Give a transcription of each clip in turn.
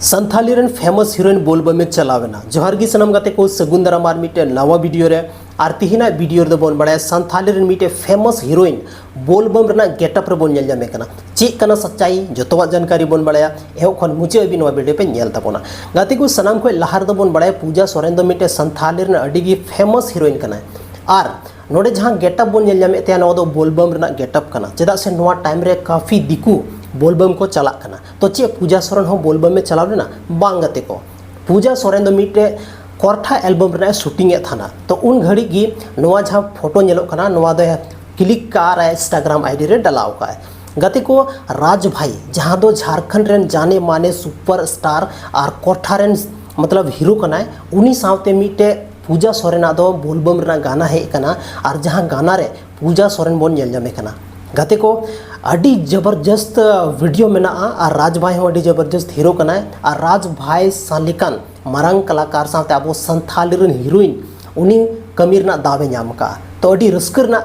Santhali run famous heroine बोलबम में चलावेना जोहार गी सनम गाते को सगुन दारामार मिटे नवा वीडियो रे आर तिहिना वीडियो रे बोन बड़ाय संथाली रन मिटे फेमस हीरोइन बोलबम रना गेटअप रे बोन नेल जामे कना चेक कना सच्चाई जतवा जानकारी बोन बड़ाया एहो खन मुचे अबि नवा वीडियो पे नेल ताबोना गाते को सनम को लहार दो बोन बड़ाय पूजा सोरेन दो मिटे संथाली रन अडिगी फेमस हीरोइन कना आर नोडे जहां गेटअप बोन नेल जामे ते नवा दो बोलबम रना गेटअप कना चेदा से नवा टाइम रे काफी दिकू बोलबम को चला कना तो चे पूजा सोरेन हो बोलबम में चलाव लेना बांग गते को पूजा सोरेन दो मिटे कोरठा एल्बम रे शूटिंग ए थाना तो उन घड़ी की नवा जहां फोटो नेलो कना नवा दो क्लिक का रहा इंस्टाग्राम आईडी रे डलाव का गते को राज भाई जहां दो झारखंड रेन जाने माने सुपर स्टार और कोरठा रेन मतलब हीरो कना उनी सावते मिटे पूजा सोरेना दो बोलबम रे गाना है कना और जहां गाना रे पूजा सोरेन बोन नेल जामे कना गाते को अड़ी जबरदस्त वीडियो मेना और राज भाई हो अड़ी जबरदस्त हीरो कना और राज भाई सालिकान मारंग कलाकार साथे अब संथाली रन हीरोइन उनी कमीर ना दावे नाम का तो अड़ी रस्कर ना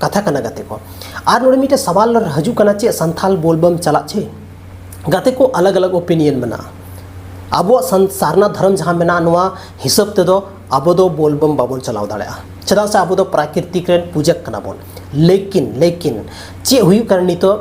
कथा कना गाते को और नोडे मिटे सवाल हजू कना चे संथाल बोलबम चला छे गाते को अलग अलग ओपिनियन मेना अब सारना धर्म जहां मेना नवा हिसाब ते दो अब दो बोलबम बाबोन चलाव दाड़ेया चदा से अब दो प्राकृतिक रेन पूजक कना बोन लेकिन चे हुई करनी तो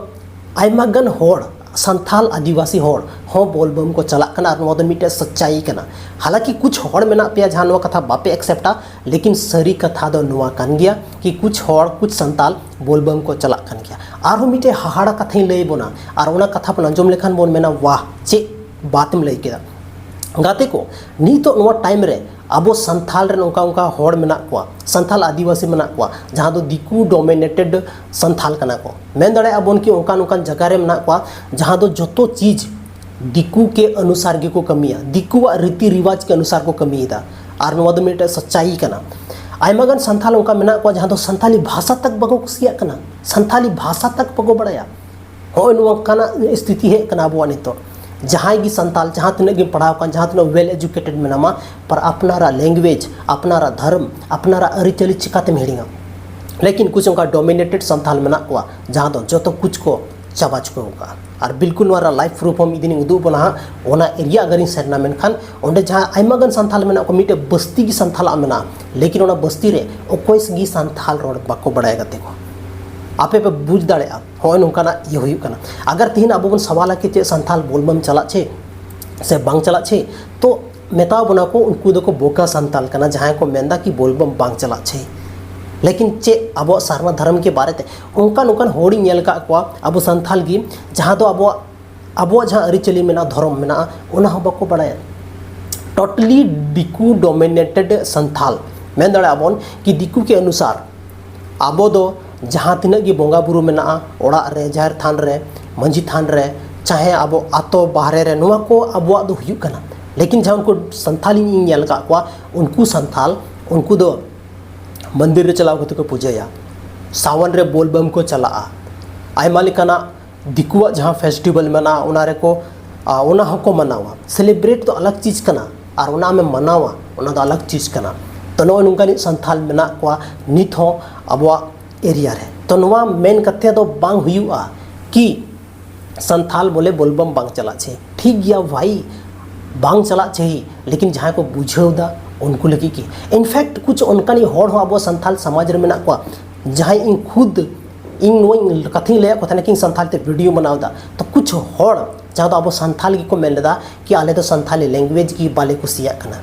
आयमागन होड़ संथाल आदिवासी होड़ हो बोलबम को चला कना नवा दो मिटे सच्चाई कना हालांकि कुछ होड़ मेना पे जहां नवा कथा बापे एक्सेप्टा लेकिन सरी कथा दो नवा कान गया कि कुछ होड़ कुछ संताल बोलबम को चला कन गया आरो मिटे हाहाड़ा कथा लई बोना और ओना कथा पन अंजम लेखान बोन मेना वाह चे बातम लई केदा गाते को नीतो नवा टाइम रे अब संथाल रे उनका होड़ मेना को संथाल आदिवासी मेना को जहां दो दिकू डोमिनेटेड संथाल कना को मेन दड़े अबन की उनका जगह रे मेना को जहां दो जतो चीज दिकू के अनुसार गे को कमिया दिकू रीति रिवाज के अनुसार को कमीदा और नवा दो मिटे सच्चाई कना आयमागन संथाल उनका मेना को जहां दो संथाली भाषा तक बगो कुसिया कना संथाली भाषा तक बगो बड़ाया हो नवा कना स्थिति है कना अब नितो जहाँ की संताल जहाँ तीन गे पढ़ाव का जहाँ तीन वेल एजुकेटेड मेनामा पर अपनारा लैंग्वेज अपनारा धर्म अपनारा अरिचली चिकाते हिड़िंगा लेकिन कुछ उनका डोमिनेटेड संताल मेना को जहाँ दो जो तो कुछ को चाबा चुके होगा और बिल्कुल नवारा लाइफ प्रूफ हम इदिन उदू बना ओना एरिया अगर सेरना मेनखान ओंडे जहाँ आयमागन संताल मेना को मिटे बस्ती की संताल मेना लेकिन ओना बस्ती रे ओकोइस गी संताल रोड बाको बड़ाय गते को आपे पे बुझ दाड़ेया हो नोंकाना ये हुई कना अगर तीन अब बन सवाल के चे संथाल बोलबम चला छे से बांग चला छे तो मेताव बना को उनको दो बोका संथाल कना जहां को मेंदा की बोलबम बांग चला छे लेकिन चे अब सारना धर्म के बारे ते उनका नोकन होड़ी नेल का को अब संथाल की जहां दो अब जहां अरिचली मेना धर्म मेना उना हो बको बड़ाया टोटली दिकू डोमिनेटेड संथाल मेन दाड़े अबन कि दिकू के अनुसार अब दो जहाँ तीन की बोंगा बुरु मेना ओड़ा रे जाहिर थान रे मंझी थान रे चाहे अब आतो बाहरे रे नुआ को अब दो हुयु कना लेकिन जहाँ उनको संथाली नेल का को उनको संथाल उनको दो मंदिर रे चलाव कते को पूजया सावन रे बोलबम को चला आयमा लेकाना दिकुआ जहाँ फेस्टिवल मेना उना रे को उना हको मनावा सेलिब्रेट तो अलग चीज कना और उना में मनावा उना तो अलग चीज कना तो नो नुंकानी संथाल मेना को नित हो अब एरिया रे तो नवा मेन कथे दो बांग हुआ कि संथाल बोले बोलबम बांग चला छे ठीक गया भाई बांग चला छे लेकिन जहाँ को बुझेदा उनको लगी कि इनफैक्ट कुछ उनका नहीं होड़ हो अब संथाल समाज रे मेना को जहाँ इन खुद इन नो कथी ले कथा कि संथाल ते वीडियो बनावदा तो कुछ होड़ जहाँ तो अब संथाल की को मेलदा कि आले तो संथाली लैंग्वेज की बाले कुसिया कना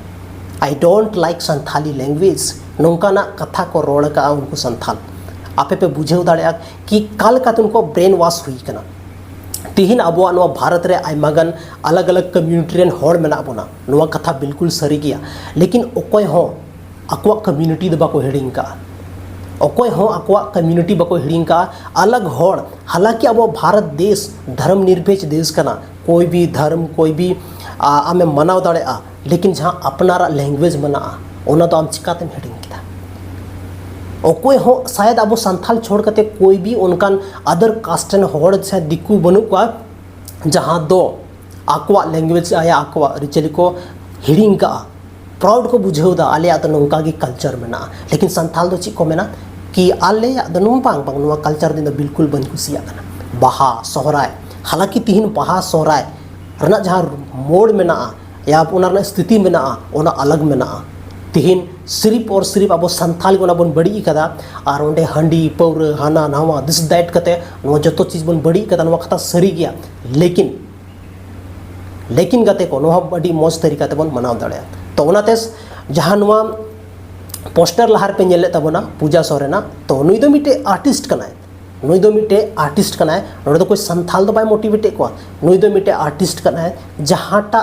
I don't like Santhali language नोंका ना कथा को रोड़ का उनको संथाल आपे पे बुझेव दाड़ेया कि काल का उनको ब्रेन वॉश हुई कना तिहिन अब भारत रे आयमागन अलग अलग कम्युनिटी रेन होड़ मेना बोना नवा कथा बिल्कुल सरी गया लेकिन ओकोय हो अकवा कम्युनिटी दो बाको हिड़िंग का ओकोय हो अकवा कम्युनिटी बाको हिड़िंग का अलग होड़ हालांकि अब भारत देश धर्मनिरपेक्ष देश कना कोई भी धर्म कोई भी आमे मनाव दाड़ेया लेकिन जहाँ अपनारा लैंग्वेज मना ओना तो आम चिकाते हिड़िंग किया ओकोय हो शायद अब संथाल छोड़ करते कोई भी उनकान अदर कास्टन होड़ से दिक्कू बनू को जहाँ दो आकवा लैंग्वेज आया आकवा रिचली को हिड़िंग का प्राउड को बुझेदा आले तो नौका की कल्चर मेना लेकिन संथाल दो ची को मेना कि आले नो बांग बांग नवा कल्चर दिन बिल्कुल बन कुसिया कना बाहा सोहराय हालांकि तीन बाहा सोहराय रना जहाँ मोड़ में या उना स्थिति में उना अलग में तिहिन सिर्फ और सिर्फ अब संथाल को बन बड़ी कदा और ओंडे हंडी पौर हाना नावा दिस दैट कते जो चीज़ बन बड़ी कदा कथा सरी गया लेकिन गते को बड़ी मौज तरीका ते बन मनाव दाड़े तो उनाते जहाँ पोस्टर लहार पे नेले तबना पूजा सोरेना तो नुई दो मिटे आर्टिस्ट कनाय नुई दो मिटे आर्टिस्ट कनाय नोडे तो कोई संथाल तो बाय मोटिवेट को नुई दो मिटे आर्टिस्ट कनाय जहाँटा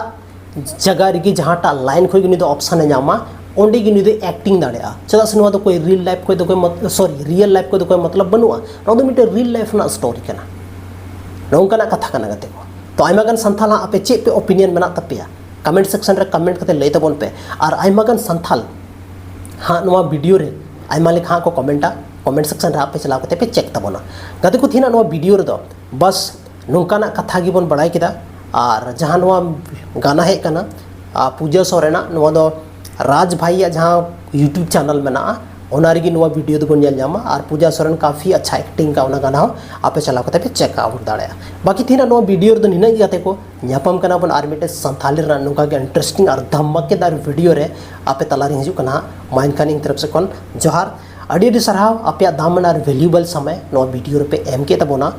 जगह रही जहाँटा लाइन खोई नुई दो ऑप्शन नामा ओंडे गी नुई दो एक्टिंग दाड़ेया चदा से नुआ दो कोई रियल लाइफ कोई दो कोई सॉरी रियल लाइफ कोई दो कोई मतलब बनुआ नो दो मिटे रियल लाइफ ना स्टोरी कना नौकाना कथा कना गते को तो आइमागन संथाल आपे चे पे ओपिनियन मेना तपिया कमेंट सेक्शन रे कमेंट कते लई तबन पे और आइमागन संथाल हाँ नवा वीडियो रे आइमा लेखा हाँ को कमेंट सेक्शन रे आपे चलाव कते पे चेक तबना गते को थीना नवा वीडियो रे दो बस नौकाना कथा गी बन बड़ाई किदा और जहाँ नवा गाना है कना पूजा सोरेना नवा दो राज भाई जहाँ यूट्यूब चैनल में ओनारिगी नवा वीडियो दो नेल जामा और पूजा सोरेन काफ़ी अच्छा एक्टिंग का उना गाना हो आपे चलाव कते पे चेक आउट दाड़े बाकी थीना नवा वीडियो रे दो निना गाते को न्यापम कना बन आर मिटे संथाली रा नोका के इंटरेस्टिंग और धमाकेदार वीडियो रे आपे तलारी हिजु कना माइन कानिंग तरफ से कोन जोहार अड़ी सराव आपे दामन और वैल्यूएबल समय नवा वीडियो रे पे एम के तबोना।